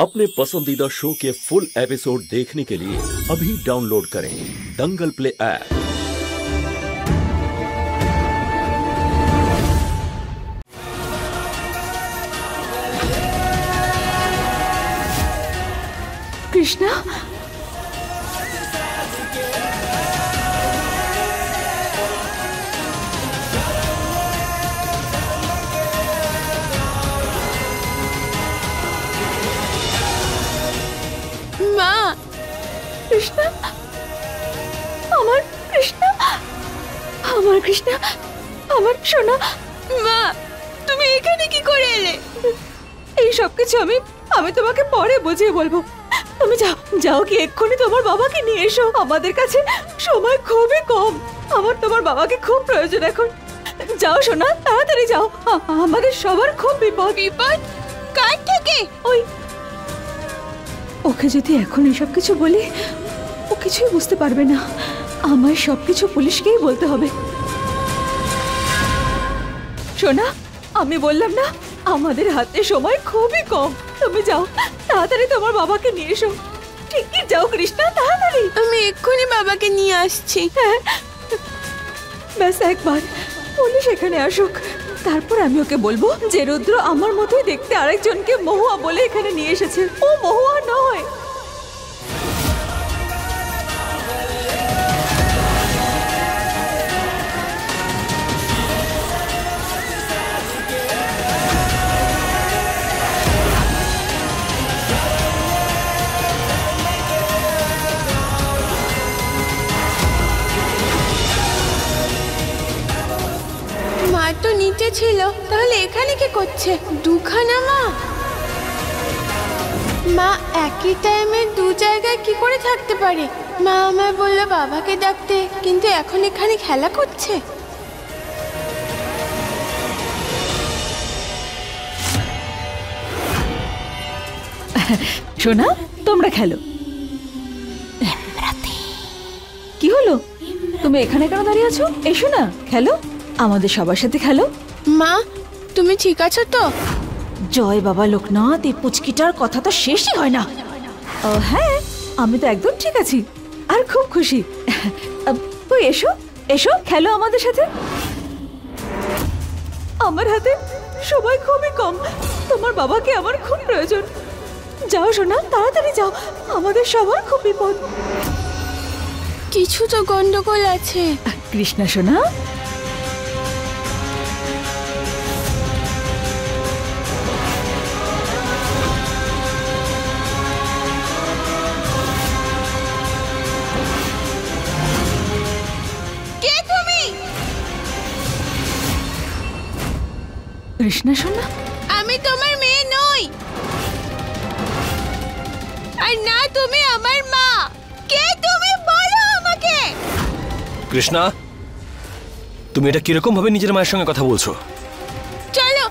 अपने पसंदीदा शो के फुल एपिसोड देखने के लिए अभी डाउनलोड करें दंगल प्ले ऐप। कृष्णा, মা, কৃষ্ণা, আমার কৃষ্ণা, আমার কৃষ্ণা, আমার সোনা। মা, তুমি এখানে কি করে এলে? এই সব কিছু আমি তোমাকে পরে বুঝিয়ে বলবো। তুমি যাও, যাও কি এক্ষুনি তোমার বাবাকে নিয়ে এসো। আমাদের কাছে সময় খুবই কম। আমার তোমার বাবাকে খুব প্রয়োজন এখন। যাও সোনা, তাড়াতাড়ি যাও। আমাদের সবার খুব বিপদ। বিপদ কার থেকে? ওকে যদি এখন এসব কিছু বলি, ও কিছুই বুঝতে পারবে না। আমায় সবকিছু পুলিশকেই বলতে হবে। সোনা, আমি বললাম না আমাদের হাতে সময় খুবই কম। তুমি যাও, তাড়াতাড়ি তোমার বাবাকে নিয়ে এসো। ঠিকই যাও কৃষ্ণা, তাড়াতাড়ি। আমি এক্ষুনি বাবাকে নিয়ে আসছি। হ্যাঁ, ব্যাস একবার পুলিশ এখানে আসুক, তারপর আমি ওকে বলবো যে রুদ্র আমার মতোই দেখতে আরেকজনকে মহুয়া বলে এখানে নিয়ে এসেছে। ও মহুয়া নয়। মা তো নিচে ছিল, তাহলে এখানে কি করছে? দুখানা মা? মা একই টাইমে দু জায়গায় কি করে থাকতে পারে? মা আমায় বললো বাবাকে ডাকতে, কিন্তু এখন এখানে খেলা করছে। সোনা, তোমরা খেলো। কি হলো? তুমি এখানে কেন দাঁড়িয়ে আছো? এসো না, খেলো, আমাদের সবার সাথে খেলো। মা, তুমি ঠিক আছো তো? জয় বাবা লোকনাথ, এই পুচকিটার কথা তো শেষই হয় না। হ্যাঁ, আমি তো একদম ঠিক আছি আর খুব খুশি। তুই এসো, এসো খেলো আমাদের সাথে। আমার হাতে সময় খুবই কম, তোমার বাবাকে আমার খুব প্রয়োজন। যাও সোনা, তাড়াতাড়ি যাও, আমাদের সবার খুব বিপদ। কিছু তো গন্ডগোল আছে। কৃষ্ণা সোনা, কৃষ্ণা সোনা, আমি তোমার মেয়ে নই, আর না তুমি আমার মা। কে তুমি বলো আমাকে? কৃষ্ণা, তুমি এটা কিরকম ভাবে নিজের মায়ের সঙ্গে কথা বলছো? চলো,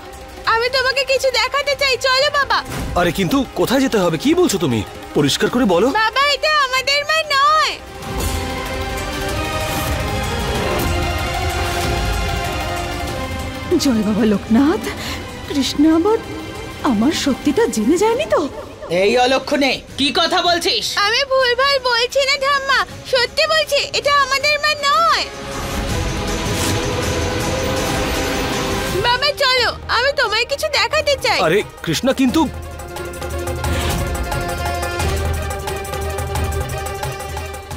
আমি তোমাকে কিছু দেখাতে চাই। চলো বাবা। আরে কিন্তু কোথায় যেতে হবে? কি বলছো তুমি? পরিষ্কার করে বলো। বাবা, এটা আমাদের মা নয়। জয় বাবা লোকনাথ, কৃষ্ণ আবার আমার সত্যিটা জেনে যায়নি তো? এই অলক্ষণে কি কথা বলছিস? আমি ভুলভাল বলছি না ঠাম্মা, সত্যি বলছি, এটা আমাদের মা নয়। বাবা চলো, আমি তোমায় কিছু দেখাতে চাই। আরে কৃষ্ণা, কিন্তু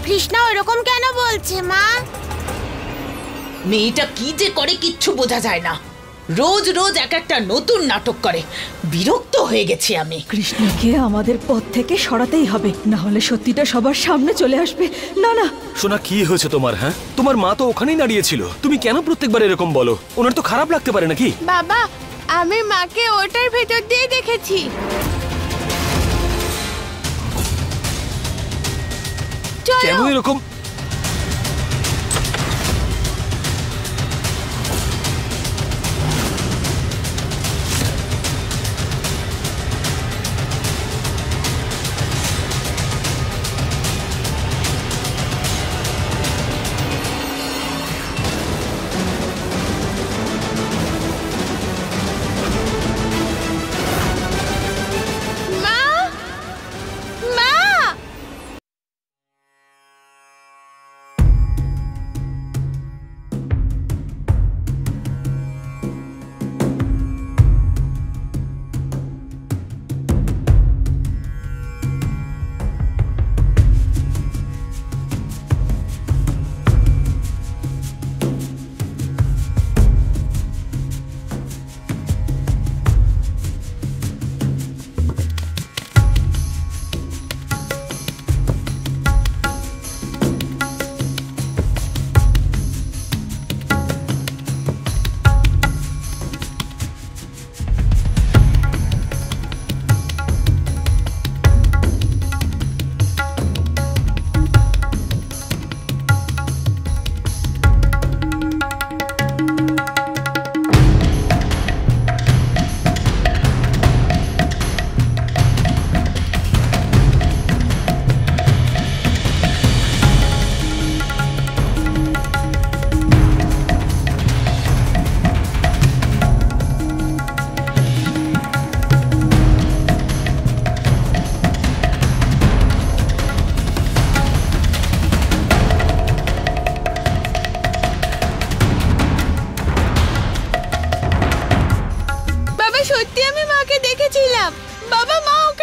কৃষ্ণা ওরকম কেন বলছে মা? মেয়েটা কি যে করে কিচ্ছু বোঝা যায় না। রোজ রোজ এক একটা নতুন নাটক করে, বিরক্ত হয়ে গেছি আমি। কৃষ্ণকে আমাদের পথ থেকে সরাতেই হবে, না হলে সত্যিটা সবার সামনে চলে আসবে। না না শোনা, কি হয়েছে তোমার? হ্যাঁ, তোমার মা তো ওখানেই দাঁড়িয়ে ছিল, তুমি কেন প্রত্যেকবার এরকম বলো? ওনার তো খারাপ লাগতে পারে নাকি? বাবা, আমি মাকে ওটার ভেতর দিয়ে দেখেছি। কেন এরকম?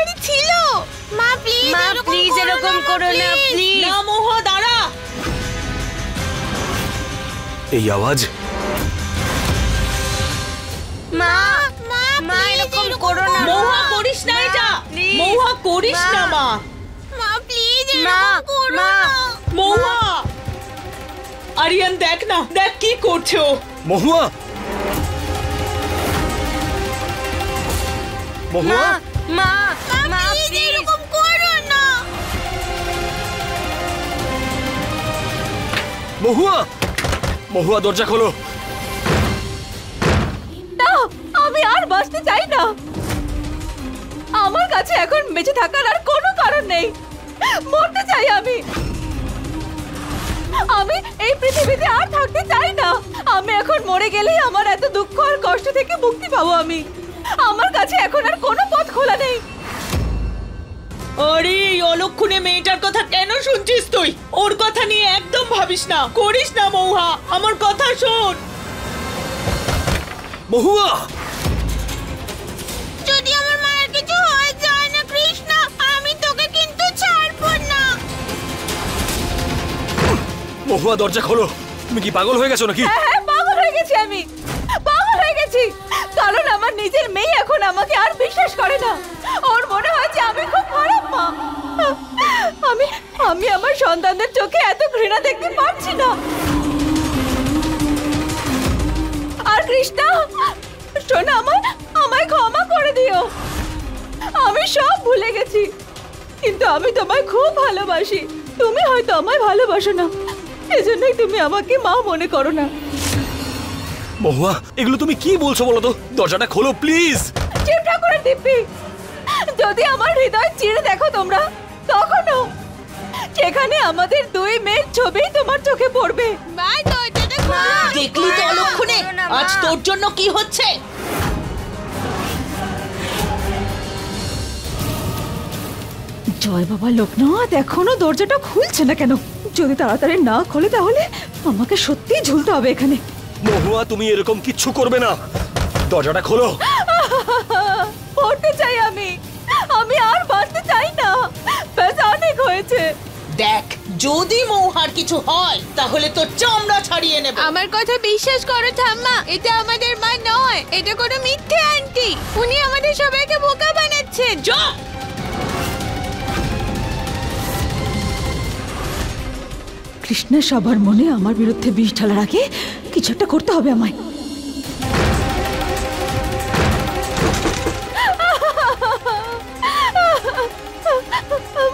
দরকারই ছিল। মা প্লিজ এরকম করো না প্লিজ। না মহুয়া দাঁড়া। এই আওয়াজ মা এরকম করো না। মহুয়া করিস না এটা। মহুয়া করিস না মা। মা প্লিজ এরকম করো না। মহুয়া আরিয়ান দেখ না, দেখ কি করছে ও। মহুয়া মহুয়া মা প্লিজ এরকম করো না। মহুয়া মহুয়া দরজা খোলো। না, আমি আর বাঁচতে চাই না। আমার কাছে এখন বেঁচে থাকার আর কোনো কারণ নেই। মরতে চাই আমি। আমি এই পৃথিবীতে আর থাকতে চাই না। আমি এখন মরে গেলেই আমার এত দুঃখ আর কষ্ট থেকে মুক্তি পাবো আমি। আমার কাছে এখন আর কোনো পথ খোলা নেই। আরে এই অলক্ষণে মেয়েটার কথা কেন শুনছিস তুই? ওর কথা নিয়ে একদম ভাবিস না, করিস না মহুয়া, আমার কথা শোন। মহুয়া যদি আমার মায়ের কিছু হয়ে যায় না কৃষ্ণ, আমি তোকে কিন্তু ছাড়বো না। মহুয়া দরজা খোলো। তুমি কি পাগল হয়ে গেছো নাকি? হ্যাঁ পাগল হয়ে গেছি আমি। পাগল হয়ে গেছি কারণ আমার নিজের মেয়ে এখন আমাকে আর বিশ্বাস করে না। ওর মনে হয় যে আমি খুব খারাপ মা। আমি আমার সন্তানদের চোখে এত ঘৃণা দেখতে পারছি না। আর কৃষ্ণা শোনো, আমায় ক্ষমা করে দিও। আমি সব ভুলে গেছি, কিন্তু আমি তোমায় খুব ভালোবাসি। তুমি হয়তো আমায় ভালোবাসো না, এজন্যই তুমি আমাকে মা মনে করো না। মহুয়া এগুলো তুমি কি বলছো বলো তো? দরজাটা খোলো প্লিজ। শিব ঠাকুরের দিব্যি, যদি আমার হৃদয় চিরে দেখো তোমরা, তখনও সেখানে আমাদের দুই মেয়ের ছবি তোমার চোখে পড়বে। দেখলি তো অলক্ষণে আজ তোর জন্য কি হচ্ছে। জয় বাবা লোকনাথ, এখনো দরজাটা খুলছে না কেন? যদি তাড়াতাড়ি না খোলে তাহলে আমাকে সত্যিই ঝুলতে হবে এখানে। মহুয়া তুমি এরকম কিচ্ছু করবে না। দরজাটা খোলো। পড়তে চাই আমি আর বাঁচতে চাই না। ব্যাস অনেক হয়েছে। দেখ, যদি মহুয়ার কিছু হয় তাহলে তোর চামড়া ছাড়িয়ে নেব। আমার কথা বিশ্বাস করো ঠাম্মা, এটা আমাদের মা নয়, এটা কোনো মিথ্যে আন্টি। উনি আমাদের সবাইকে বোকা বানাচ্ছেন। চুপ! কৃষ্ণা সবার মনে আমার বিরুদ্ধে বিষ ঢালার আগে কিছু একটা করতে হবে আমায়।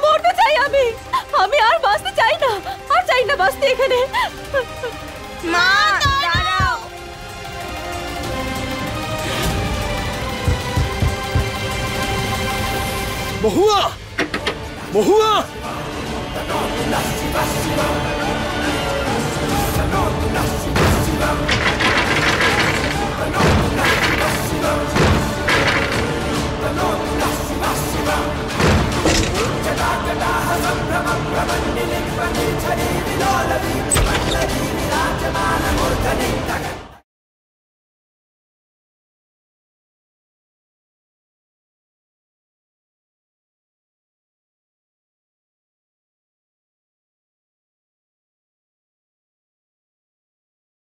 মরতে চাই আমি আর বাঁচতে চাই না, আর চাই না বাঁচতে এখানে। মা দাঁড়াও। মহুয়া মহুয়া